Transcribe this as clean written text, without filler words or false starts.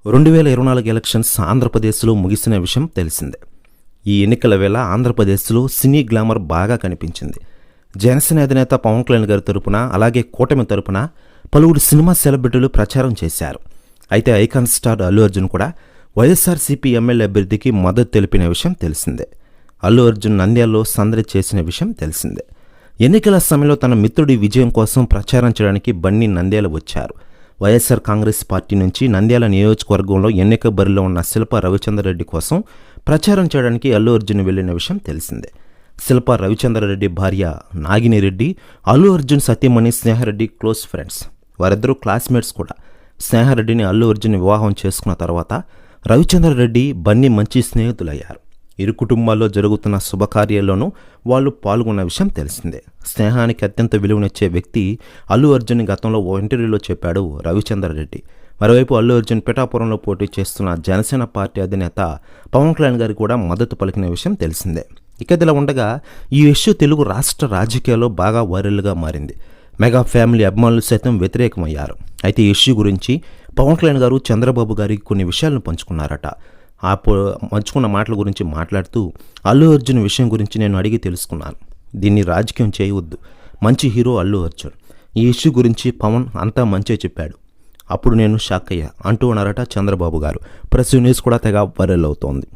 2024 elections ఆంధ్రప్రదేశ్లో ముగిసిన విషయం తెలిసిందే. ఈ ఎన్నికల వేళ ఆంధ్రప్రదేశ్లో సినీ గ్లామర్ బాగా కనిపించింది. జనసేన అధినేత పవన్ కళ్యాణ్ గారి తరపున, అలాగే కూటమి తరపున పలువురు సినిమా సెలబ్రిటీలు ప్రచారం చేశారు. అయితే ఐకాన్ స్టార్ అల్లు అర్జున్ కూడా వైఎస్ఆర్సీపీ ఎమ్మెల్యే అభ్యర్థికి మద్దతు తెలిపిన విషయం తెలిసిందే. అల్లు అర్జున్ నంద్యాలలో సందడి చేసిన విషయం తెలిసిందే. ఎన్నికల సమయంలో తన మిత్రుడి విజయం కోసం ప్రచారం చేయడానికి బన్నీ నంద్యాల వచ్చారు. వైఎస్ఆర్ కాంగ్రెస్ పార్టీ నుంచి నంద్యాల నియోజకవర్గంలో ఎన్నిక బరిలో ఉన్న శిల్పా రవిచంద్రారెడ్డి కోసం ప్రచారం చేయడానికి అల్లు అర్జున్ వెళ్లిన విషయం తెలిసిందే. శిల్పా రవిచంద్రారెడ్డి భార్య నాగినిరెడ్డి, అల్లు అర్జున్ సతీమణి స్నేహారెడ్డి క్లోజ్ ఫ్రెండ్స్. వారిద్దరూ క్లాస్మేట్స్ కూడా. స్నేహారెడ్డిని అల్లు అర్జున్ వివాహం చేసుకున్న తర్వాత రవిచంద్రారెడ్డి, బన్నీ మంచి స్నేహితులయ్యారు. ఇరు కుటుంబాల్లో జరుగుతున్న శుభకార్యాల్లోనూ వాళ్ళు పాల్గొన్న విషయం తెలిసిందే. స్నేహానికి అత్యంత విలువనిచ్చే వ్యక్తి అల్లు అర్జున్ గతంలో ఓ ఇంటర్వ్యూలో చెప్పాడు రవిచంద్రారెడ్డి. మరోవైపు అల్లు అర్జున్ పిఠాపురంలో పోటీ చేస్తున్న జనసేన పార్టీ అధినేత పవన్ కళ్యాణ్ గారికి కూడా మద్దతు పలికిన విషయం తెలిసిందే. ఇక ఇదిలా ఉండగా ఈ ఇష్యూ తెలుగు రాష్ట్ర రాజకీయాల్లో బాగా వైరల్గా మారింది. మెగా ఫ్యామిలీ అభిమానులు సైతం వ్యతిరేకమయ్యారు. అయితే ఈ ఇష్యూ గురించి పవన్ కళ్యాణ్ గారు చంద్రబాబు గారికి కొన్ని విషయాలను పంచుకున్నారట. పంచుకున్న మాటల గురించి మాట్లాడుతూ, అల్లు అర్జున్ విషయం గురించి నేను అడిగి తెలుసుకున్నాను. దీన్ని రాజకీయం చేయవద్దు. మంచి హీరో అల్లు అర్జున్. ఈ ఇష్యూ గురించి పవన్ అంతా మంచే చెప్పాడు. అప్పుడు నేను షాక్ అయ్యా అంటూ ఉన్నారట చంద్రబాబు గారు. ప్రెస్ న్యూస్ కూడా తెగ వైరల్ అవుతోంది.